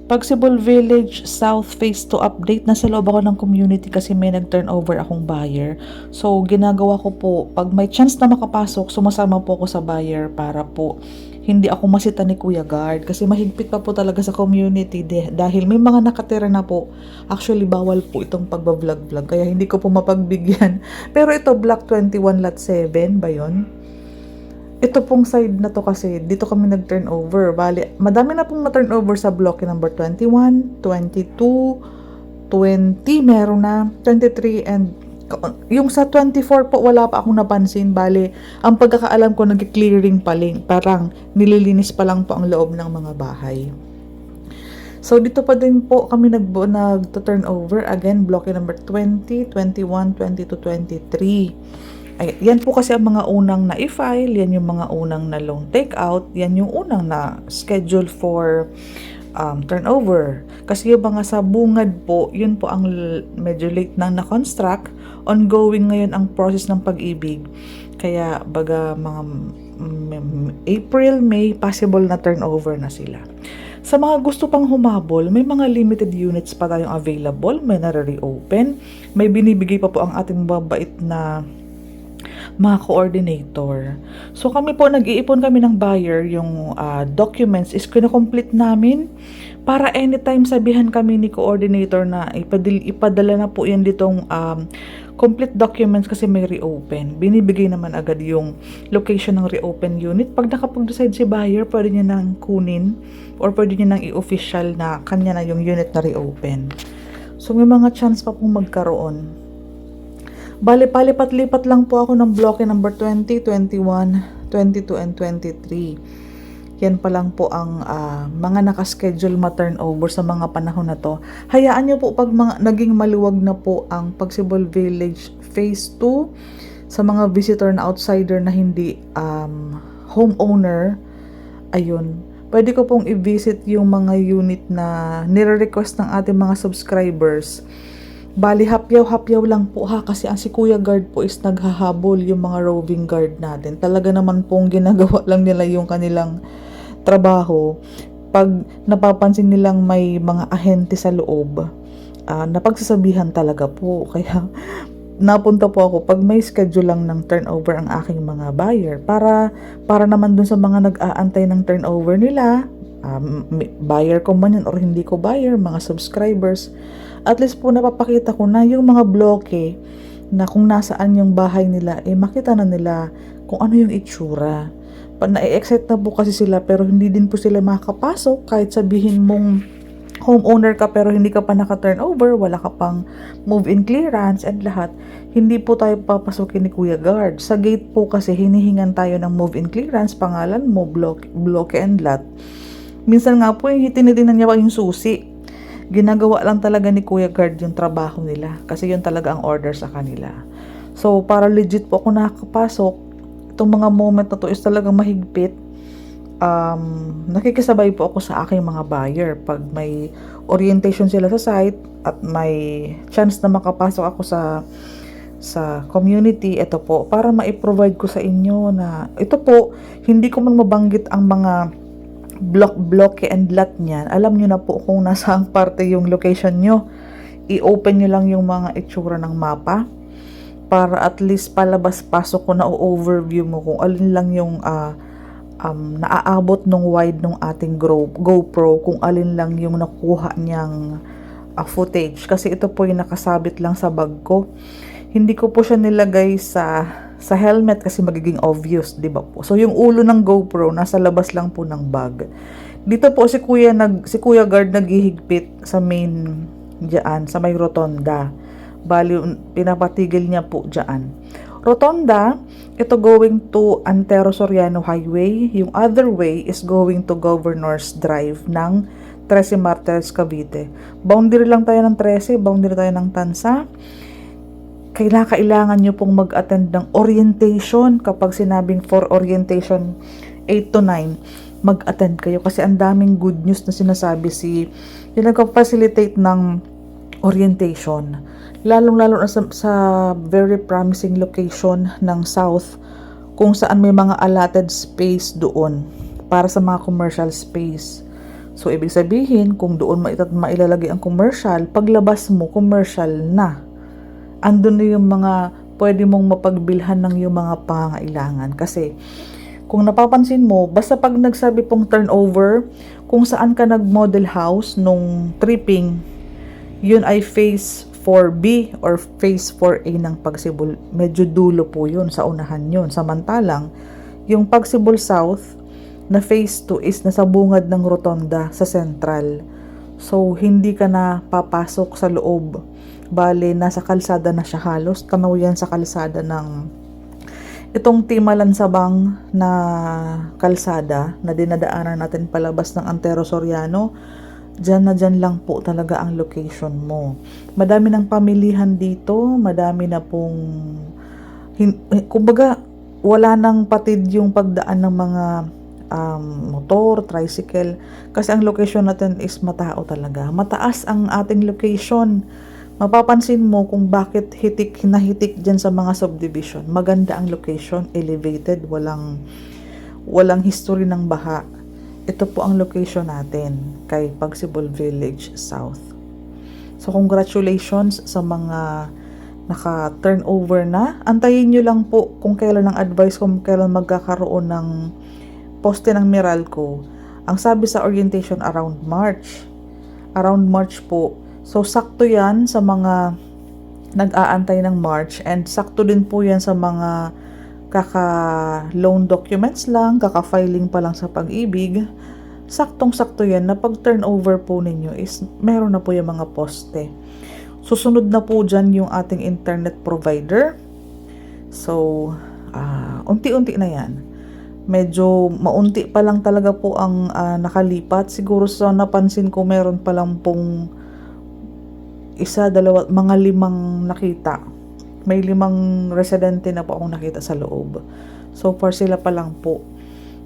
Pagsibol Village South Phase 2 update, nasa loob ako ng community kasi may nag-turnover akong buyer. So, ginagawa ko po, pag may chance na makapasok, sumasama po ako sa buyer para po hindi ako masita ni Kuya Guard. Kasi mahigpit pa po talaga sa community dahil may mga nakatira na po. Actually, bawal po itong pagbablog-vlog, kaya hindi ko po mapagbigyan. Pero ito, Block 21 Lot 7 ba yun? Ito pong side na to kasi, dito kami nag-turnover. Bali, madami na pong na-turnover sa block number 21, 22, 20, meron na, 23, and yung sa 24 po, wala pa akong napansin. Bali, ang pagkakaalam ko, nag-clearing pa lang. Parang nililinis pa lang po ang loob ng mga bahay. So, dito pa din po kami nag-turnover. Again, block number 20, 21, 22, 23. Ay, yan po kasi ang mga unang na-i-file, yan yung mga unang na loan takeout, yan yung unang na schedule for turnover. Kasi yung mga sa bungad po, yun po ang medyo late nang na-construct. Ongoing ngayon ang process ng pag-ibig. Kaya baga mga April, May, possible na turnover na sila. Sa mga gusto pang humabol, may mga limited units pa tayong available, may nare-reopen, may binibigay pa po ang ating mabait na mga coordinator. So kami po, nag-iipon kami ng buyer, yung documents is kino-complete namin para anytime sabihan kami ni coordinator na ipadala na po yan ditong complete documents kasi may reopen. Binibigay naman agad yung location ng reopen unit. Pag nakapag-decide si buyer, pwede niya nang kunin or pwede niya nang i-official na kanya na yung unit na reopen. So may mga chance pa pong magkaroon. Bali, palipat-lipat lang po ako ng bloke number 20, 21, 22, and 23. Yan pa lang po ang mga nakaschedule ma-turnover sa mga panahon na to. Hayaan nyo po pag naging maluwag na po ang Pagsibol Village Phase 2 sa mga visitor na outsider na hindi homeowner, ayun, pwede ko pong i-visit yung mga unit na nire-request ng ating mga subscribers. Bali, hapyaw-hapyaw lang po ha, kasi ang si Kuya Guard po is naghahabol yung mga roving guard natin. Talaga naman pong ginagawa lang nila yung kanilang trabaho. Pag napapansin nilang may mga ahente sa loob, napagsasabihan talaga po. Kaya napunta po ako pag may schedule lang ng turnover ang aking mga buyer. Para naman dun sa mga nag-aantay ng turnover nila, buyer ko man yun or hindi ko buyer, mga subscribers, at least po napapakita ko na yung mga bloke na kung nasaan yung bahay nila, makita na nila kung ano yung itsura. Na-excite na po kasi sila pero hindi din po sila makakapasok kahit sabihin mong homeowner ka pero hindi ka pa naka-turnover, wala ka pang move-in clearance and lahat. Hindi po tayo papasukin ni Kuya Guard. Sa gate po kasi hinihingan tayo ng move-in clearance, pangalan mo, bloke and lot. Minsan nga po, tinitingnan niya pa yung susi. Ginagawa lang talaga ni Kuya Guard yung trabaho nila kasi yun talaga ang order sa kanila. So, para legit po ako nakakapasok, itong mga moment na to is talagang mahigpit. Nakikisabay po ako sa aking mga buyer pag may orientation sila sa site at may chance na makapasok ako sa community. Ito po, para ma-provide ko sa inyo na ito po, hindi ko man mabanggit ang mga block and lot niyan. Alam nyo na po kung nasang parte yung location nyo. I-open nyo lang yung mga itsura ng mapa para at least palabas-pasok ko na overview mo kung alin lang yung naaabot nung wide nung ating GoPro, kung alin lang yung nakuha niyang footage. Kasi ito po yung nakasabit lang sa bag ko. Hindi ko po siya nilagay sa helmet kasi magiging obvious, di ba po? So, yung ulo ng GoPro, nasa labas lang po ng bag. Dito po si Kuya Guard naghihigpit sa main diyan, sa may rotonda. Bali, pinapatigil niya po diyan. Rotonda, ito going to Antero Soriano Highway. Yung other way is going to Governor's Drive ng 13 Martires, Cavite. Boundary lang tayo ng 13, boundary tayo ng Tansa. Kailangan nyo pong mag-attend ng orientation. Kapag sinabing for orientation 8 to 9, mag-attend kayo kasi ang daming good news na sinasabi yung nagpa-facilitate ng orientation. Lalong-lalo na sa very promising location ng South kung saan may mga allotted space doon para sa mga commercial space. So, ibig sabihin, kung doon mailalagay ang commercial, paglabas mo, commercial na. Andun na yung mga pwede mong mapagbilhan ng yung mga pangailangan. Kasi, kung napapansin mo, basta pag nagsabi pong turnover, kung saan ka nag-model house nung tripping, yun ay phase 4B or phase 4A ng Pagsibol. Medyo dulo po yun, sa unahan yun. Samantalang, yung Pagsibol South na phase 2 is nasa bungad ng rotonda sa central. So, hindi ka na papasok sa loob. Bale, nasa kalsada na siya halos. Tanaw yan sa kalsada ng itong Timalansabang na kalsada na dinadaanan natin palabas ng Antero Soriano. Diyan na diyan lang po talaga ang location mo. Madami ng pamilihan dito, madami na pong kumbaga wala nang patid yung pagdaan ng mga motor, tricycle, kasi ang location natin is matao talaga. Mataas ang ating location. Mapapansin mo kung bakit hitik dyan sa mga subdivision. Maganda ang location, elevated, walang history ng baha. Ito po ang location natin kay Pagsibol Village South. So, congratulations sa mga naka-turnover na. Antayin nyo lang po kung kailan ang advice, kung kailan magkakaroon ng poste ng Meralco. Ang sabi sa orientation around March. Around March po. So, sakto yan sa mga nag-aantay ng March, and sakto din po yan sa mga kaka-loan documents lang, kaka-filing pa lang sa Pag-ibig. Saktong-sakto yan na pag-turnover po ninyo is meron na po yung mga poste. Susunod na po dyan yung ating internet provider. So, unti-unti na yan. Medyo maunti pa lang talaga po ang nakalipat. Siguro sa napansin ko meron pa lang pong isa, dalawa, mga 5 nakita. May 5 residente na po akong nakita sa loob. So far sila pa lang po.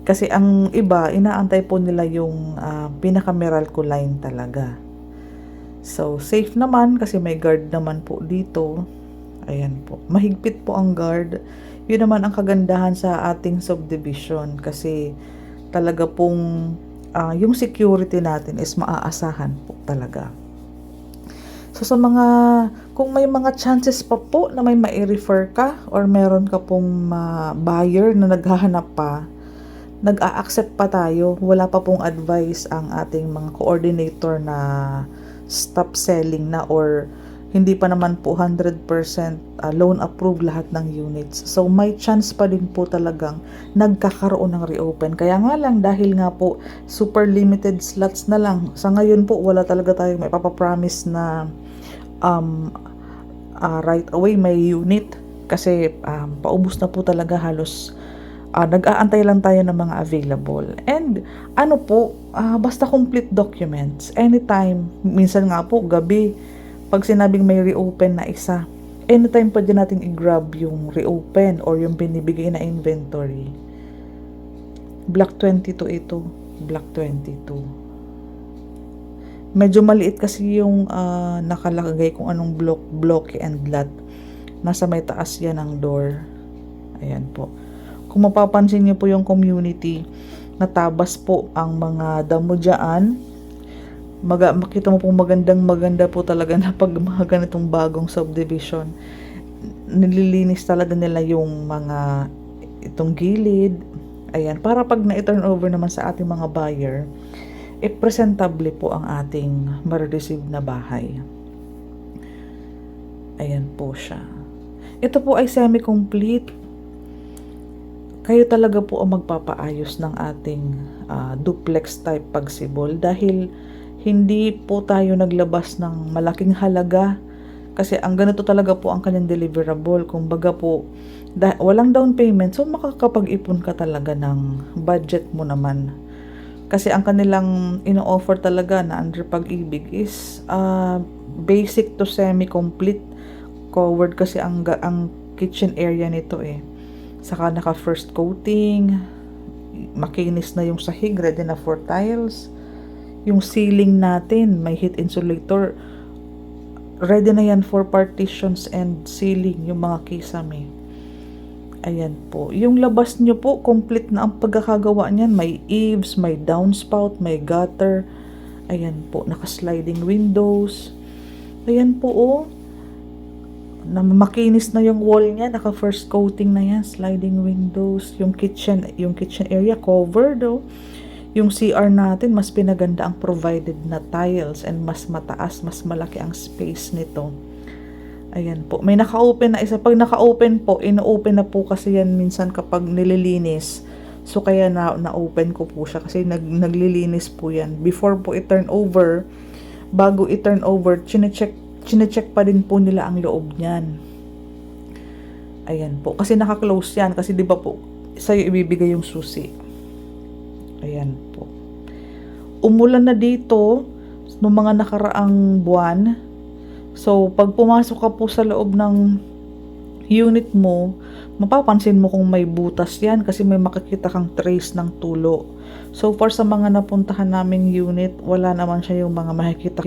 Kasi ang iba, inaantay po nila yung pinaka-Meralco line talaga. So safe naman kasi may guard naman po dito. Ayan po. Mahigpit po ang guard. Yun naman ang kagandahan sa ating subdivision kasi talaga pong yung security natin is maaasahan po talaga. So sa kung may mga chances pa po na may mai-refer ka or meron ka pong buyer na naghahanap pa, nag-a-accept pa tayo. Wala pa pong advice ang ating mga coordinator na stop selling na or hindi pa naman po 100% loan approved lahat ng units. So may chance pa din po talagang nagkakaroon ng reopen. Kaya nga lang dahil nga po super limited slots na lang. Sa ngayon po wala talaga tayong may papapromise na right away may unit. Kasi paubos na po talaga halos. Nag-aantay lang tayo ng mga available. And ano po, basta complete documents. Anytime, minsan nga po gabi, pag sinabing may reopen na isa, anytime pwede natin i-grab yung reopen or yung binibigay na inventory. Block 22 ito. Block 22. Medyo maliit kasi yung nakalagay kung anong block and lot. Nasa may taas yan ang door. Ayan po. Kung mapapansin niyo po yung community, natabas po ang mga damo dyan. Makita mo pong maganda po talaga na pag mga ganitong bagong subdivision, nililinis talaga nila yung mga itong gilid. Ayan, para pag na-turn over naman sa ating mga buyer, presentable po ang ating ma-receive na bahay. Ayan po siya. Ito po ay semi-complete. Kayo talaga po ang magpapaayos ng ating duplex type Pagsibol dahil hindi po tayo naglabas ng malaking halaga kasi ang ganito talaga po ang kanyang deliverable. Kumbaga po, walang down payment, so makakapag-ipon ka talaga ng budget mo naman. Kasi ang kanilang ino-offer talaga na under Pag-ibig is basic to semi-complete. Covered kasi ang kitchen area nito eh. Saka naka first coating, makinis na yung sahig, ready na for tiles. Yung ceiling natin, may heat insulator. Ready na yan for partitions and ceiling, yung mga kisame. Ayan po. Yung labas nyo po, complete na ang pagkakagawa niyan. May eaves, may downspout, may gutter. Ayan po, naka-sliding windows. Ayan po, oh. Makinis na yung wall niya, naka first coating na yan, sliding windows. Yung kitchen area covered, oh. Yung CR natin, mas pinaganda ang provided na tiles and mas mataas, mas malaki ang space nito. Ayan po. May naka-open na isa. Pag naka-open po, ino-open na po kasi yan minsan kapag nililinis. So, kaya na-open ko po siya kasi naglilinis po yan. Before po i-turn over, bago i-turn over, chinecheck pa din po nila ang loob niyan. Ayan po. Kasi naka-close yan. Kasi di ba po, sa'yo ibibigay yung susi. Ayan po. Umulan na dito noong mga nakaraang buwan. So, pag pumasok ka po sa loob ng unit mo, mapapansin mo kung may butas yan kasi may makikita kang trace ng tulo. So, for sa mga napuntahan naming unit, wala naman siya yung mga makikita